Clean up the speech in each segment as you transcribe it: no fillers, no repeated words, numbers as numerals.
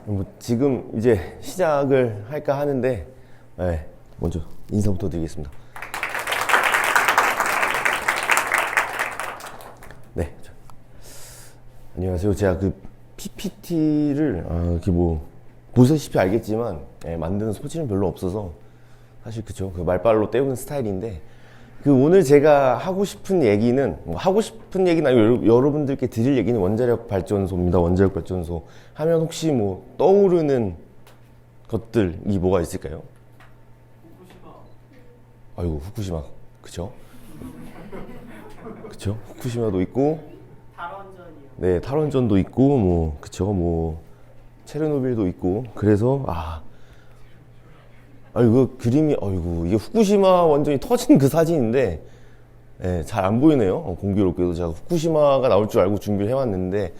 뭐 지금 이제 시작을 할까 하는데, 네, 먼저 인사부터 드리겠습니다. 네, 안녕하세요. 제가 그 PPT를 이렇게 뭐 보시다시피 알겠지만 만드는 소질은 별로 없어서 사실 그쵸, 그 말빨로 때우는 스타일인데, 그 오늘 제가 하고 싶은 얘기는 하고 싶은 얘기는 아니고 여러분들께 드릴 얘기는 원자력 발전소입니다. 원자력 발전소 하면 혹시 뭐 떠오르는 것들이 뭐가 있을까요? 후쿠시마. 아이고, 후쿠시마. 그쵸? 그쵸? 후쿠시마도 있고, 탈원전이요. 네, 탈원전도 있고, 뭐 그쵸, 뭐 체르노빌도 있고. 그래서 아이고, 그림이, 아이고, 이게 후쿠시마 원전이 터진 그 사진인데, 잘 안 보이네요. 공교롭게도 제가 후쿠시마가 나올 줄 알고 준비를 해왔는데,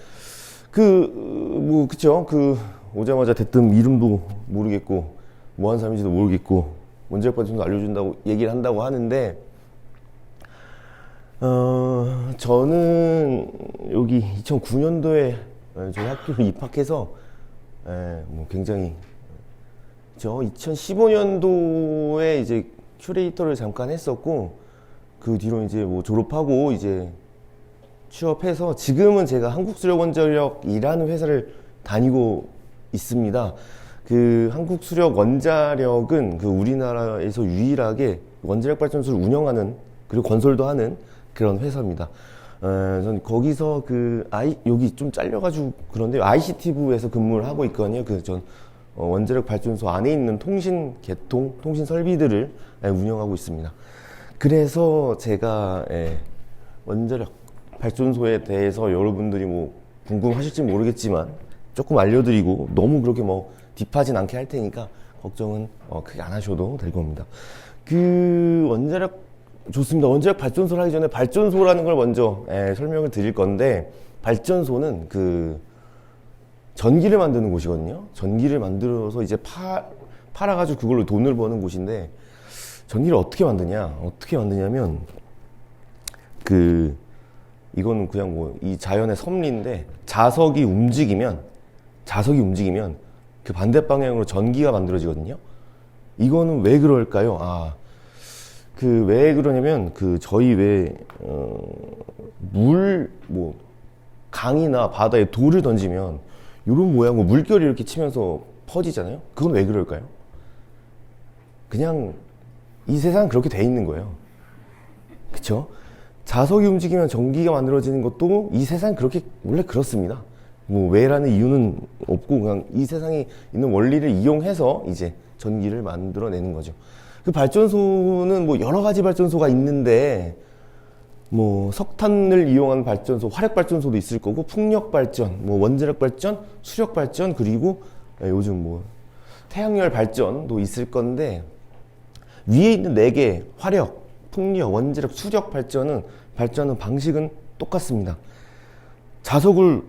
그쵸. 오자마자 대뜸 이름도 모르겠고, 뭐 하는 사람인지도 모르겠고, 원자력 발전소 알려준다고 얘기를 한다고 하는데, 저는 여기 2009년도에 저희 학교를 입학해서, 뭐 굉장히, 2015년도에 이제 큐레이터를 잠깐 했었고, 그 뒤로 이제 뭐 졸업하고 이제 취업해서 지금은 제가 한국수력원자력이라는 회사를 다니고 있습니다. 그 한국수력원자력은 그 우리나라에서 유일하게 원자력 발전소를 운영하는, 그리고 건설도 하는 그런 회사입니다. 전 거기서 여기 좀 잘려가지고 그런데 ICT부에서 근무를 하고 있거든요. 원자력 발전소 안에 있는 통신 설비들을 운영하고 있습니다. 그래서 제가 원자력 발전소에 대해서 여러분들이 뭐 궁금하실지 모르겠지만 조금 알려드리고, 너무 그렇게 뭐 딥하진 않게 할 테니까 걱정은 크게 안 하셔도 될 겁니다. 좋습니다. 원자력 발전소를 하기 전에 발전소라는 걸 먼저 설명을 드릴 건데, 발전소는 전기를 만드는 곳이거든요. 전기를 만들어서 이제 팔아가지고 그걸로 돈을 버는 곳인데, 전기를 어떻게 만드냐면, 이거는 그냥 뭐 이 자연의 섭리인데, 자석이 움직이면 그 반대 방향으로 전기가 만들어지거든요. 이거는 왜 그럴까요? 왜 그러냐면, 저희 강이나 바다에 돌을 던지면 이런 모양으로 물결이 이렇게 치면서 퍼지잖아요. 그건 왜 그럴까요? 그냥 이 세상은 그렇게 돼 있는 거예요. 그쵸? 자석이 움직이면 전기가 만들어지는 것도 이 세상은 그렇게 원래 그렇습니다. 뭐 왜라는 이유는 없고, 그냥 이 세상에 있는 원리를 이용해서 이제 전기를 만들어내는 거죠. 그 발전소는 뭐 여러 가지 발전소가 있는데, 뭐 석탄을 이용한 발전소, 화력 발전소도 있을 거고, 풍력 발전, 뭐 원자력 발전, 수력 발전, 그리고 요즘 뭐 태양열 발전도 있을 건데, 위에 있는 4개 화력, 풍력, 원자력, 수력 발전하는 방식은 똑같습니다. 자석을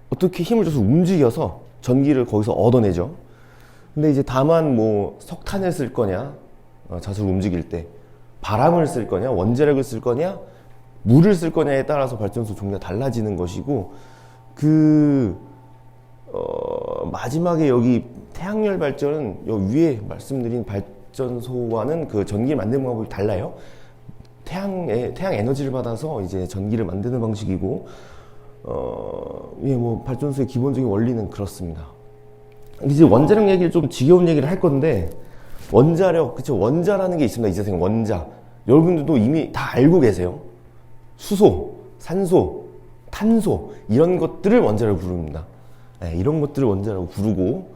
어떻게 힘을 줘서 움직여서 전기를 거기서 얻어내죠. 근데 이제 다만 뭐 석탄을 쓸 거냐, 자석을 움직일 때 바람을 쓸 거냐, 원자력을 쓸 거냐, 물을 쓸 거냐에 따라서 발전소 종류가 달라지는 것이고, 마지막에 여기 태양열 발전은 여기 위에 말씀드린 발전소와는 그 전기를 만드는 방법이 달라요. 태양 에너지를 받아서 이제 전기를 만드는 방식이고, 뭐 발전소의 기본적인 원리는 그렇습니다. 이제 원자력 얘기를 좀 지겨운 얘기를 할 건데, 원자력, 그쵸? 원자라는 게 있습니다. 이 세상에 원자. 여러분들도 이미 다 알고 계세요. 수소, 산소, 탄소, 이런 것들을 원자라고 부릅니다. 이런 것들을 원자라고 부르고,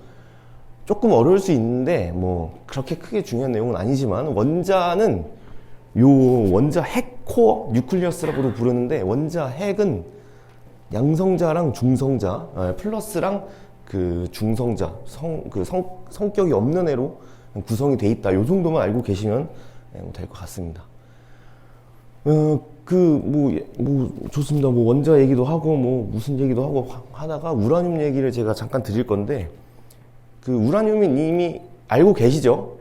조금 어려울 수 있는데 뭐 그렇게 크게 중요한 내용은 아니지만, 원자는 원자 핵 코어 뉴클리어스라고도 부르는데, 원자 핵은 양성자랑 중성자, 플러스랑 중성자, 성격이 없는 애로 구성이 돼 있다. 요 정도만 알고 계시면 될 것 같습니다. 좋습니다. 뭐 원자 얘기도 하고 뭐 무슨 얘기도 하고 하다가 우라늄 얘기를 제가 잠깐 드릴 건데, 우라늄은 이미 알고 계시죠?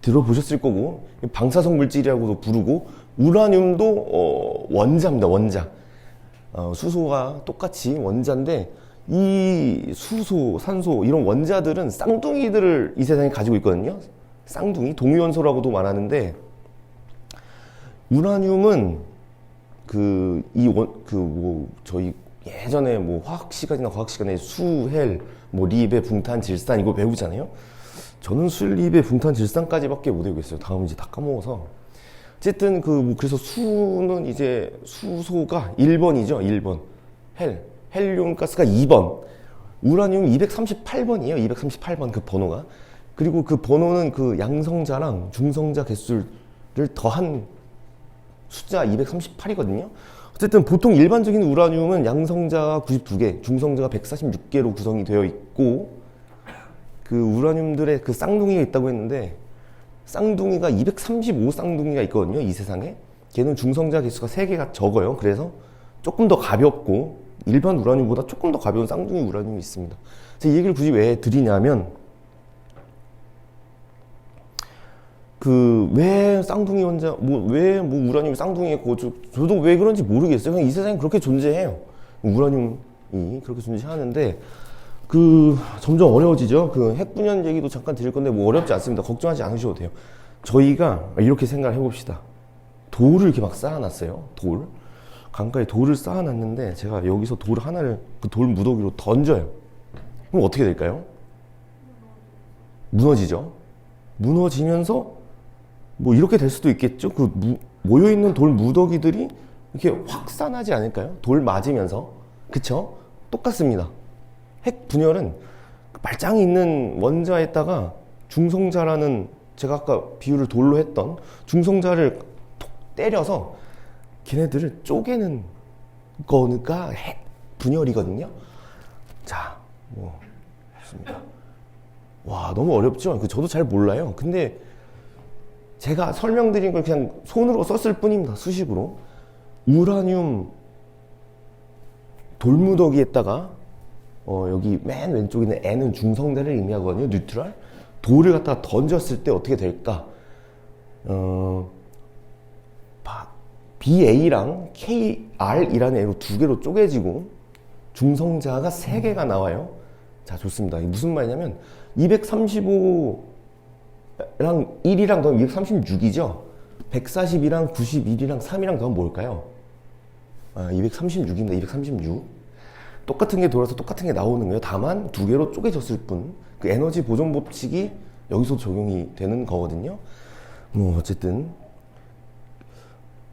들어보셨을 거고, 방사성 물질이라고도 부르고, 우라늄도 원자입니다. 원자. 수소가 똑같이 원자인데, 이 수소, 산소 이런 원자들은 쌍둥이들을 이 세상에 가지고 있거든요. 쌍둥이, 동위원소라고도 말하는데 우라늄은 저희 예전에 뭐 화학 시간이나 과학 시간에 수, 헬, 뭐 리베, 붕탄, 질산 이거 배우잖아요. 저는 수, 리베, 붕탄, 질산까지밖에 못 외우겠어요. 다음 이제 다 까먹어서. 어쨌든 그래서 수는 이제 수소가 1번이죠. 1번. 헬륨 가스가 2번. 우라늄 238번이에요. 238번 그 번호가. 그리고 그 번호는 그 양성자랑 중성자 개수를 더한 숫자 238이거든요. 어쨌든 보통 일반적인 우라늄은 양성자가 92개, 중성자가 146개로 구성이 되어 있고 그 우라늄들의 그 쌍둥이가 있다고 했는데 쌍둥이가 235 쌍둥이가 있거든요. 이 세상에. 걔는 중성자 개수가 3개가 적어요. 그래서 조금 더 가볍고 일반 우라늄보다 조금 더 가벼운 쌍둥이 우라늄이 있습니다. 제가 이 얘기를 굳이 왜 드리냐면 왜 쌍둥이 원자, 왜 우라늄이 쌍둥이고, 저도 왜 그런지 모르겠어요. 그냥 이 세상에 그렇게 존재해요. 우라늄이 그렇게 존재하는데, 점점 어려워지죠. 핵분열 얘기도 잠깐 드릴 건데, 뭐 어렵지 않습니다. 걱정하지 않으셔도 돼요. 저희가 이렇게 생각을 해봅시다. 돌을 이렇게 막 쌓아놨어요. 강가에 돌을 쌓아놨는데, 제가 여기서 돌 하나를 그 돌 무더기로 던져요. 그럼 어떻게 될까요? 무너지죠. 무너지면서, 뭐 이렇게 될 수도 있겠죠. 모여있는 돌 무더기들이 이렇게 확산하지 않을까요? 돌 맞으면서. 그쵸? 똑같습니다. 핵 분열은 말짱이 있는 원자에다가 중성자라는 제가 아까 비유를 돌로 했던 중성자를 톡 때려서 걔네들을 쪼개는 거가 핵 분열이거든요. 자, 했습니다. 와, 너무 어렵죠? 저도 잘 몰라요. 근데 제가 설명드린 걸 그냥 손으로 썼을 뿐입니다. 수식으로. 우라늄 돌무더기에다가 여기 맨 왼쪽에 있는 N은 중성자를 의미하거든요. 뉴트럴. 돌을 갖다가 던졌을 때 어떻게 될까? BA랑 KR이라는 애로 2개로 쪼개지고 중성자가 3개가 나와요. 자, 좋습니다. 이게 무슨 말이냐면 235랑 1이랑 더하면 236이죠. 142랑 91이랑 3이랑 더하면 뭘까요? 236입니다. 236. 똑같은 게 돌아서 똑같은 게 나오는 거예요. 다만 2개로 쪼개졌을 뿐. 그 에너지 보존 법칙이 여기서 적용이 되는 거거든요. 뭐 어쨌든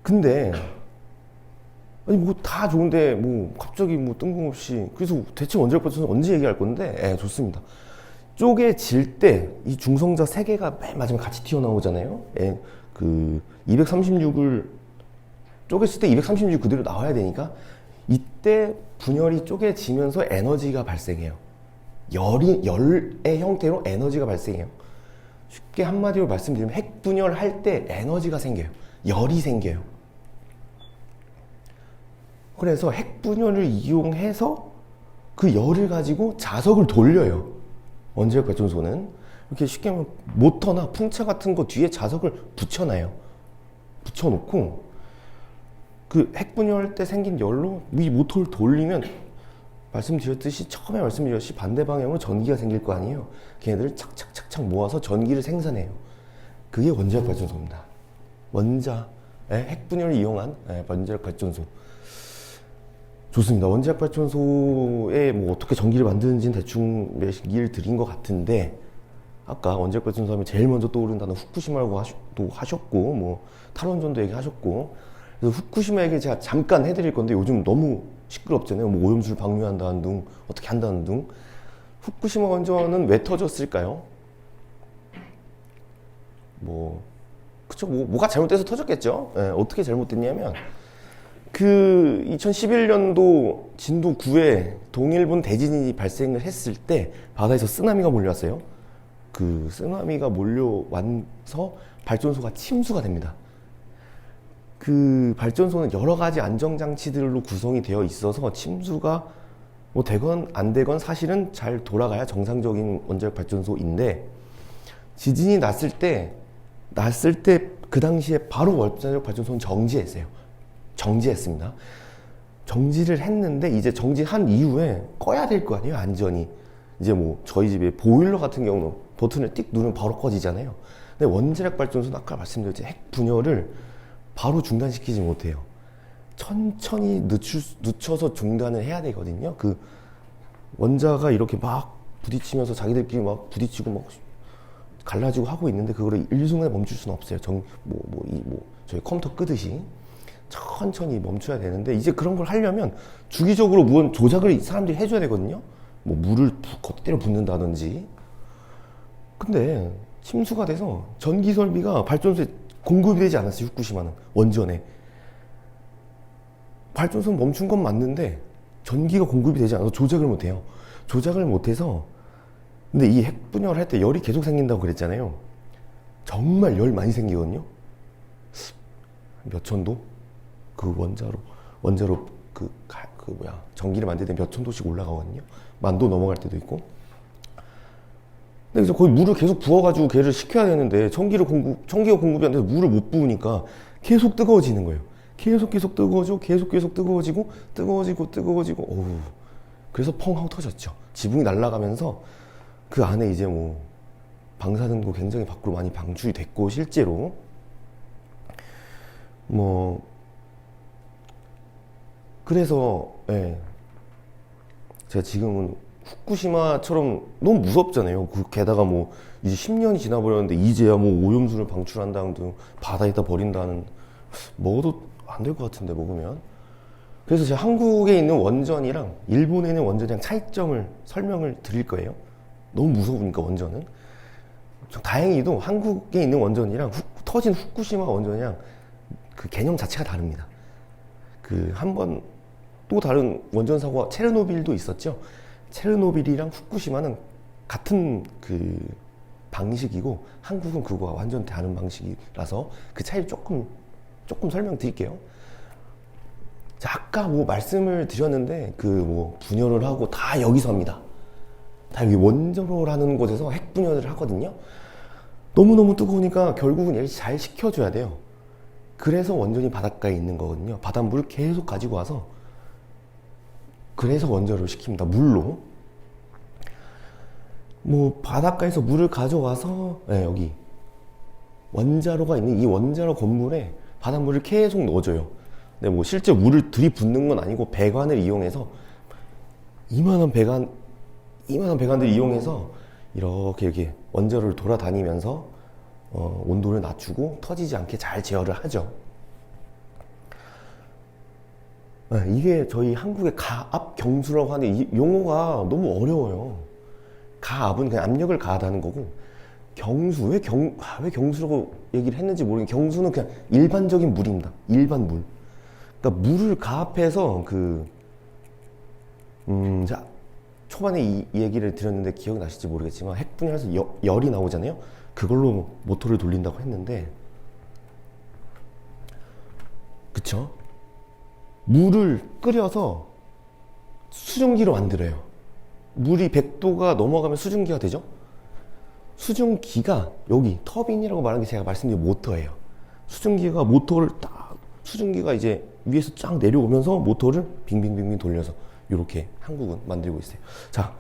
근데 아니 뭐 다 좋은데 뭐 갑자기 뭐 뜬금없이 그래서 대체 원자력 발전소 언제 얘기할 건데 좋습니다. 쪼개질 때 이 중성자 3개가 맨 마지막에 같이 튀어나오잖아요. 236을 쪼갰을 때 236 그대로 나와야 되니까 이때 분열이 쪼개지면서 에너지가 발생해요. 열의 형태로 에너지가 발생해요. 쉽게 한마디로 말씀드리면 핵분열할 때 에너지가 생겨요. 열이 생겨요. 그래서 핵분열을 이용해서 그 열을 가지고 자석을 돌려요. 원자력 발전소는. 이렇게 쉽게 하면 모터나 풍차 같은 거 뒤에 자석을 붙여놔요. 붙여놓고 그 핵분열 때 생긴 열로 이 모터를 돌리면 말씀드렸듯이 처음에 말씀드렸듯이 반대 방향으로 전기가 생길 거 아니에요. 걔네들을 착착착착 모아서 전기를 생산해요. 그게 원자력 발전소입니다. 핵분열을 이용한 원자력 발전소. 좋습니다. 원자력 발전소에 뭐 어떻게 전기를 만드는지는 대충 얘기를 드린 것 같은데 아까 원자력 발전소 하면 제일 먼저 떠오르는 단어 후쿠시마라고 하셨고 뭐 탈원전도 얘기하셨고 그래서 후쿠시마 얘기 제가 잠깐 해드릴 건데 요즘 너무 시끄럽잖아요. 뭐 오염수를 방류한다는 등 어떻게 한다는 등 후쿠시마 원전은 왜 터졌을까요? 그쵸 뭐가 잘못돼서 터졌겠죠. 어떻게 잘못됐냐면 2011년도 진도 9에 동일본 대지진이 발생을 했을 때 바다에서 쓰나미가 몰려왔어요. 그 쓰나미가 몰려와서 발전소가 침수가 됩니다. 그 발전소는 여러 가지 안정장치들로 구성이 되어 있어서 침수가 뭐 되건 안 되건 사실은 잘 돌아가야 정상적인 원자력 발전소인데 지진이 났을 때 그 당시에 바로 원자력 발전소는 정지했습니다. 정지를 했는데 이제 정지한 이후에 꺼야 될 거 아니에요, 안전이. 이제 뭐 저희 집에 보일러 같은 경우는 버튼을 띡 누르면 바로 꺼지잖아요. 근데 원자력 발전소는 아까 말씀드렸지 핵 분열을 바로 중단시키지 못해요. 천천히 늦춰서 중단을 해야 되거든요. 그 원자가 이렇게 막 부딪히면서 자기들끼리 막 부딪히고 막 갈라지고 하고 있는데 그거를 일순간에 멈출 수는 없어요. 저희 컴퓨터 끄듯이 천천히 멈춰야 되는데 이제 그런 걸 하려면 주기적으로 무언 조작을 사람들이 해줘야 되거든요. 뭐 물을 겉대로 붓는다든지. 근데 침수가 돼서 전기 설비가 발전소에 공급이 되지 않았어요. 후쿠시마는 원전에. 발전소는 멈춘 건 맞는데 전기가 공급이 되지 않아서 조작을 못해요. 조작을 못해서 근데 이 핵분열 할 때 열이 계속 생긴다고 그랬잖아요. 정말 열 많이 생기거든요. 몇 천도? 그 원자로 전기를 만들 때 몇 천도씩 올라가거든요. 만도 넘어갈 때도 있고. 근데 그래서 거의 물을 계속 부어가지고 걔를 식혀야 되는데 전기가 공급이 안 돼서 물을 못 부으니까 계속 뜨거워지는 거예요. 계속 뜨거워지고 어우. 그래서 펑 하고 터졌죠. 지붕이 날아가면서 그 안에 이제 뭐 방사능도 굉장히 밖으로 많이 방출이 됐고 실제로 뭐 그래서 제가 지금은 후쿠시마처럼 너무 무섭잖아요. 게다가 뭐 이제 10년이 지나버렸는데 이제야 뭐 오염수를 방출한다는 등 바다에다 버린다는 먹어도 안 될 것 같은데 먹으면. 그래서 제가 한국에 있는 원전이랑 일본에 있는 원전이랑 차이점을 설명을 드릴 거예요. 너무 무서우니까 원전은. 다행히도 한국에 있는 원전이랑 터진 후쿠시마 원전이랑 그 개념 자체가 다릅니다. 그 한 번 또 다른 원전 사고가 체르노빌도 있었죠. 체르노빌이랑 후쿠시마는 같은 그 방식이고 한국은 그거와 완전 다른 방식이라서 그 차이를 조금 설명드릴게요. 자, 아까 뭐 말씀을 드렸는데 그 뭐 분열을 하고 다 여기서 합니다. 다 여기 원자로라는 곳에서 핵 분열을 하거든요. 너무너무 뜨거우니까 결국은 얘를 잘 식혀줘야 돼요. 그래서 원전이 바닷가에 있는 거거든요. 바닷물을 계속 가지고 와서 그래서 원자로를 식힙니다. 물로. 뭐 바닷가에서 물을 가져와서 여기 원자로가 있는 이 원자로 건물에 바닷물을 계속 넣어줘요. 근데 뭐 실제 물을 들이붓는 건 아니고 배관을 이용해서 이만한 배관들 이용해서 이렇게 원자로를 돌아다니면서 온도를 낮추고 터지지 않게 잘 제어를 하죠. 이게 저희 한국의 가압 경수라고 하는 이 용어가 너무 어려워요. 가압은 그냥 압력을 가하다는 거고 경수, 왜 경수라고 얘기를 했는지 모르겠는데 경수는 그냥 일반적인 물입니다. 일반 물. 그러니까 물을 가압해서 자, 초반에 이 얘기를 드렸는데 기억이 나실지 모르겠지만 핵분열해서 열이 나오잖아요. 그걸로 모터를 돌린다고 했는데 그쵸? 물을 끓여서 수증기로 만들어요. 물이 100도가 넘어가면 수증기가 되죠? 수증기가 여기 터빈이라고 말하는 게 제가 말씀드린 모터예요. 수증기가 이제 위에서 쫙 내려오면서 모터를 빙빙빙빙 돌려서 이렇게 한국은 만들고 있어요. 자,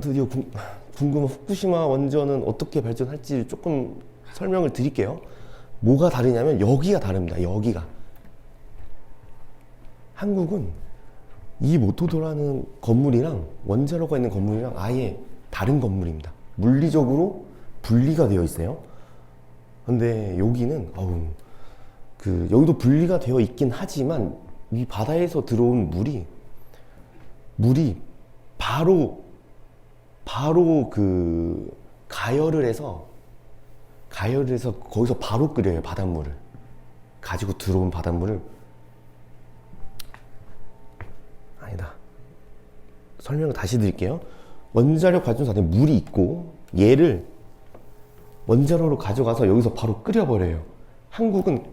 드디어 궁금한 후쿠시마 원전은 어떻게 발전할지 조금 설명을 드릴게요. 뭐가 다르냐면 여기가 다릅니다. 여기가. 한국은 이 모토도라는 건물이랑 원자로가 있는 건물이랑 아예 다른 건물입니다. 물리적으로 분리가 되어 있어요. 근데 여기는 여기도 분리가 되어 있긴 하지만 이 바다에서 들어온 물이 바로 그 가열을 해서 거기서 바로 끓여요. 바닷물을 가지고 들어온 바닷물을 아니다. 설명을 다시 드릴게요. 원자력 발전소 안에 물이 있고 얘를 원자로로 가져가서 여기서 바로 끓여버려요. 한국은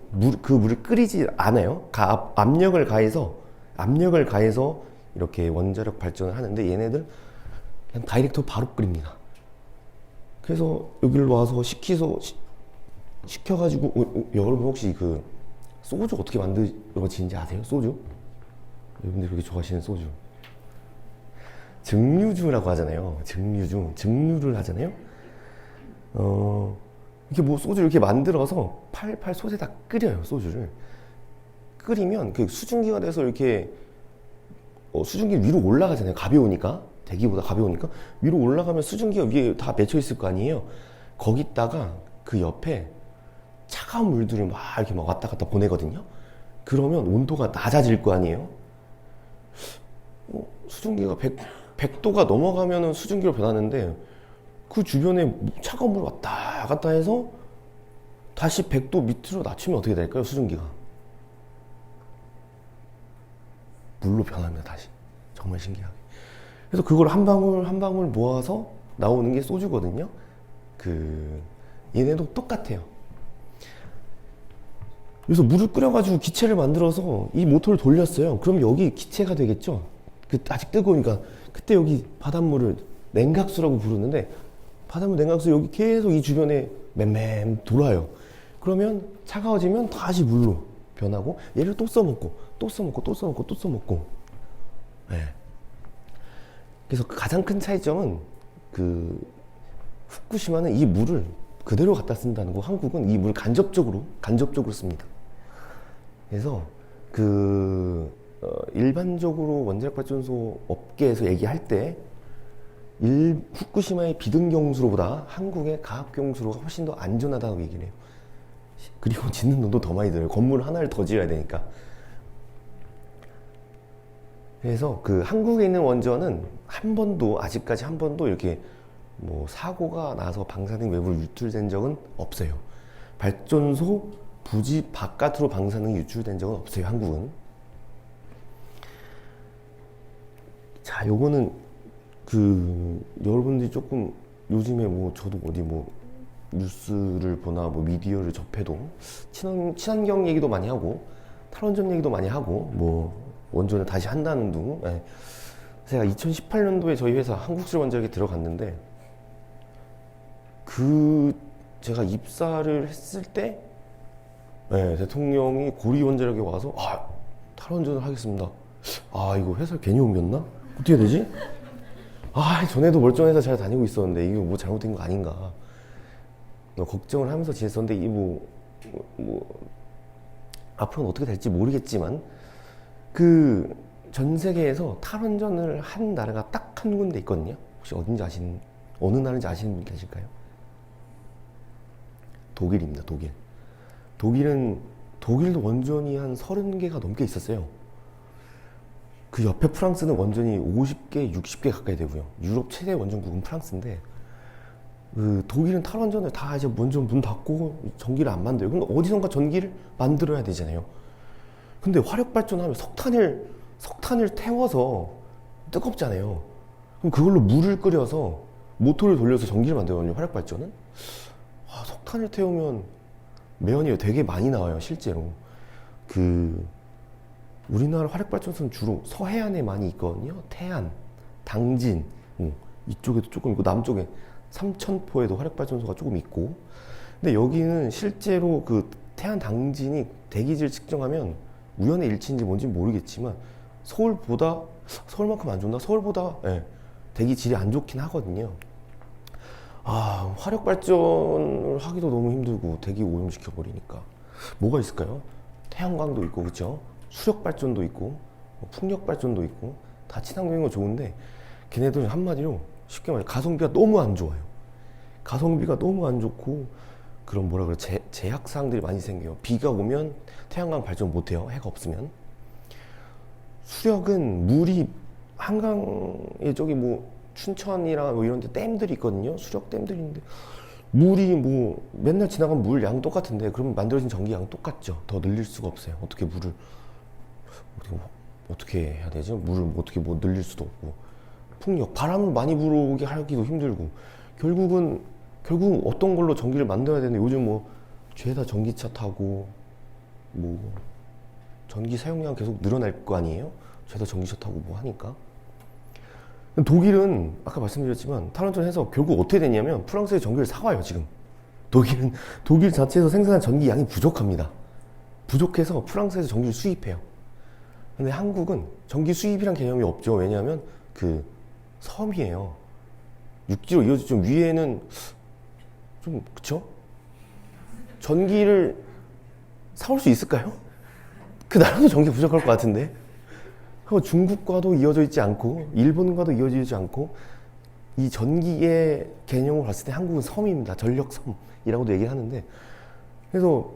그 물을 끓이지 않아요. 압력을 가해서 이렇게 원자력 발전을 하는데 얘네들 그냥 다이렉트로 바로 끓입니다. 그래서 여기를 와서 식혀가지고 여러분 혹시 그 소주 어떻게 만들어지는지 아세요? 소주? 여러분들이 그렇게 좋아하시는 소주. 증류주라고 하잖아요. 증류주. 증류를 하잖아요. 이렇게 뭐 소주 이렇게 만들어서 팔팔 솥에다 끓여요, 소주를. 끓이면 그 수증기가 돼서 이렇게 수증기 위로 올라가잖아요. 가벼우니까. 대기보다 가벼우니까. 위로 올라가면 수증기가 위에 다 맺혀 있을 거 아니에요. 거기다가 그 옆에 차가운 물들을 막 이렇게 막 왔다 갔다 보내거든요. 그러면 온도가 낮아질 거 아니에요. 수증기가 100도가 넘어가면은 수증기로 변하는데 그 주변에 차가운 물 왔다 갔다 해서 다시 100도 밑으로 낮추면 어떻게 될까요? 수증기가 물로 변합니다. 다시. 정말 신기하게. 그래서 그걸 한 방울 한 방울 모아서 나오는 게 소주거든요. 얘네도 똑같아요. 그래서 물을 끓여가지고 기체를 만들어서 이 모터를 돌렸어요. 그럼 여기 기체가 되겠죠. 아직 뜨거우니까 그때 여기 바닷물을 냉각수라고 부르는데 바닷물 냉각수 여기 계속 이 주변에 맴맴 돌아요. 그러면 차가워지면 다시 물로 변하고 얘를 또 써먹고 또 써먹고 또 써먹고 또 써먹고. 네. 그래서 가장 큰 차이점은 후쿠시마는 이 물을 그대로 갖다 쓴다는 거, 한국은 이 물을 간접적으로 씁니다. 그래서 일반적으로 원자력 발전소 업계에서 얘기할 때 후쿠시마의 비등경수로보다 한국의 가압경수로가 훨씬 더 안전하다고 얘기를 해요. 그리고 짓는 돈도 더 많이 들어요. 건물 하나를 더 지어야 되니까. 그래서 한국에 있는 원전은 아직까지 한 번도 이렇게 뭐 사고가 나서 방사능 외부로 유출된 적은 없어요. 발전소 부지 바깥으로 방사능이 유출된 적은 없어요, 한국은. 자, 요거는 여러분들이 조금 요즘에 저도 어디 뉴스를 보나 미디어를 접해도 친환경 얘기도 많이 하고 탈원전 얘기도 많이 하고 원전을 다시 한다는 둥. 예. 제가 2018년도에 저희 회사 한국수력원자력에 들어갔는데 제가 입사를 했을 때 대통령이 고리원자력에 와서 탈원전을 하겠습니다. 이거 회사 괜히 옮겼나? 어떻게 되지? 전에도 멀쩡해서 잘 다니고 있었는데 이거 뭐 잘못된 거 아닌가 걱정을 하면서 지냈었는데 이게 앞으로는 어떻게 될지 모르겠지만 전 세계에서 탈원전을 한 나라가 딱 한 군데 있거든요. 혹시 어느 나라인지 아시는 분 계실까요? 독일입니다. 독일도 원전이 한 30개가 넘게 있었어요. 그 옆에 프랑스는 원전이 50개, 60개 가까이 되고요. 유럽 최대 원전국은 프랑스인데 독일은 탈원전을 다 이제 원전 문 닫고 전기를 안 만들어요. 근데 어디선가 전기를 만들어야 되잖아요. 근데 화력발전하면 석탄을 태워서 뜨겁잖아요. 그럼 그걸로 물을 끓여서 모터를 돌려서 전기를 만들거든요. 화력발전은. 석탄을 태우면 매연이 되게 많이 나와요. 실제로. 우리나라 화력발전소는 주로 서해안에 많이 있거든요. 태안, 당진, 이쪽에도 조금 있고 남쪽에 삼천포에도 화력발전소가 조금 있고. 근데 여기는 실제로 태안, 당진이 대기질 측정하면 우연의 일치인지 뭔지 모르겠지만 서울만큼 안 좋나? 서울보다 대기질이 안 좋긴 하거든요. 화력발전을 하기도 너무 힘들고 대기 오염시켜 버리니까 뭐가 있을까요? 태양광도 있고, 그렇죠? 수력발전도 있고, 풍력발전도 있고, 다 친환경인 거 좋은데 걔네들은 한마디로 쉽게 말해 가성비가 너무 안 좋아요. 가성비가 너무 안 좋고 그런 제약사항들이 많이 생겨요. 비가 오면 태양광 발전 못해요. 해가 없으면. 수력은 물이 한강에 춘천이랑 이런 데 댐들이 있거든요. 수력댐들이 있는데 물이 맨날 지나가면 물 양 똑같은데 그러면 만들어진 전기 양 똑같죠. 더 늘릴 수가 없어요. 어떻게 해야 되죠? 물을 어떻게 늘릴 수도 없고. 풍력, 바람을 많이 불어오게 하기도 힘들고 결국 어떤 걸로 전기를 만들어야 되는데 요즘 죄다 전기차 타고 전기 사용량 계속 늘어날 거 아니에요? 죄다 전기차 타고 하니까. 독일은 아까 말씀드렸지만 탈원전해서 결국 어떻게 됐냐면 프랑스의 전기를 사와요. 지금 독일 자체에서 생산한 전기 양이 부족합니다. 부족해서 프랑스에서 전기를 수입해요. 근데 한국은 전기 수입이란 개념이 없죠. 왜냐하면 그 섬이에요. 육지로 이어질 좀 위에는 좀 그쵸? 전기를 사올 수 있을까요? 그 나라도 전기 부족할 것 같은데. 하고 중국과도 이어져 있지 않고 일본과도 이어져 있지 않고 이 전기의 개념을 봤을 때 한국은 섬입니다. 전력섬이라고도 얘기를 하는데, 그래서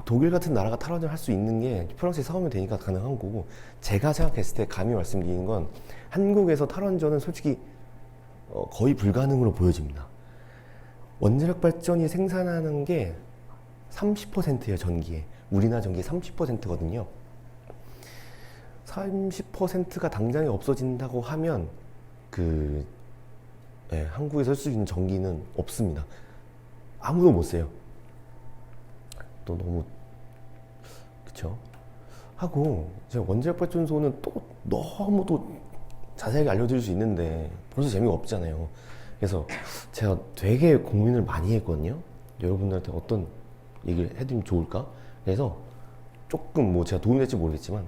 독일 같은 나라가 탈원전을 할 수 있는 게 프랑스에 사오면 되니까 가능한 거고, 제가 생각했을 때 감히 말씀드리는 건 한국에서 탈원전은 솔직히 거의 불가능으로 보여집니다. 원자력 발전이 생산하는 게 30%예요, 전기에. 우리나라 전기의 30%거든요. 30%가 당장에 없어진다고 하면 한국에 쓸 수 있는 전기는 없습니다. 아무도 못 써요. 또 너무 그쵸? 하고 제가 원자력 발전소는 또 너무 또 자세하게 알려드릴 수 있는데 벌써 재미가 없잖아요. 그래서 제가 되게 고민을 많이 했거든요. 여러분들한테 어떤 얘기를 해드리면 좋을까? 그래서 조금 뭐 제가 도움이 될지 모르겠지만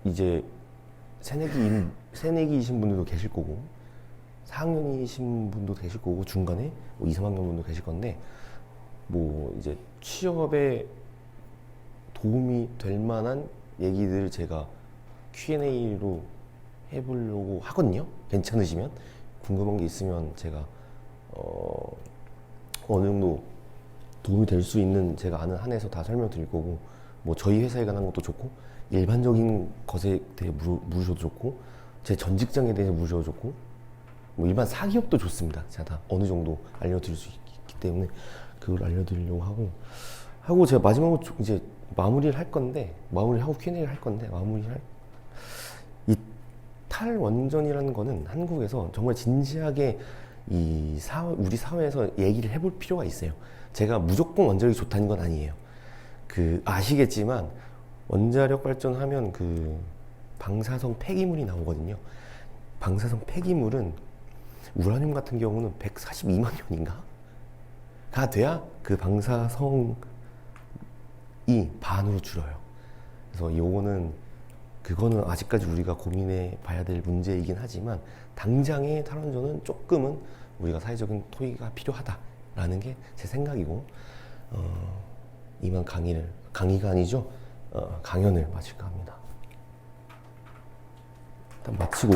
이제 새내기이신 분들도 계실 거고 4학년이신 분도 계실 거고 중간에 뭐 2, 3학년 분도 계실 건데 뭐 이제 취업에 도움이 될 만한 얘기들을 제가 Q&A로 해보려고 하거든요. 괜찮으시면 궁금한 게 있으면 제가 어느 정도 도움이 될 수 있는 제가 아는 한에서 다 설명드릴 거고, 뭐 저희 회사에 관한 것도 좋고 일반적인 것에 대해 물으셔도 좋고 제 전 직장에 대해서 물으셔도 좋고 뭐 일반 사기업도 좋습니다. 제가 다 어느 정도 알려드릴 수 있기 때문에 그걸 알려드리려고 하고 제가 마지막으로 이제 마무리를 할 건데, 마무리하고 Q&A를 할 건데, 이 탈원전이라는 거는 한국에서 정말 진지하게 우리 사회에서 얘기를 해볼 필요가 있어요. 제가 무조건 원자력이 좋다는 건 아니에요. 아시겠지만 원자력 발전하면 방사성 폐기물이 나오거든요. 방사성 폐기물은 우라늄 같은 경우는 142만 년인가가 돼야 그 방사성이 반으로 줄어요. 그래서 그거는 아직까지 우리가 고민해 봐야 될 문제이긴 하지만 당장의 탈원전은 조금은 우리가 사회적인 토의가 필요하다라는 게 제 생각이고, 이만 강의가 아니죠. 강연을 마칠까 합니다. 일단 마치고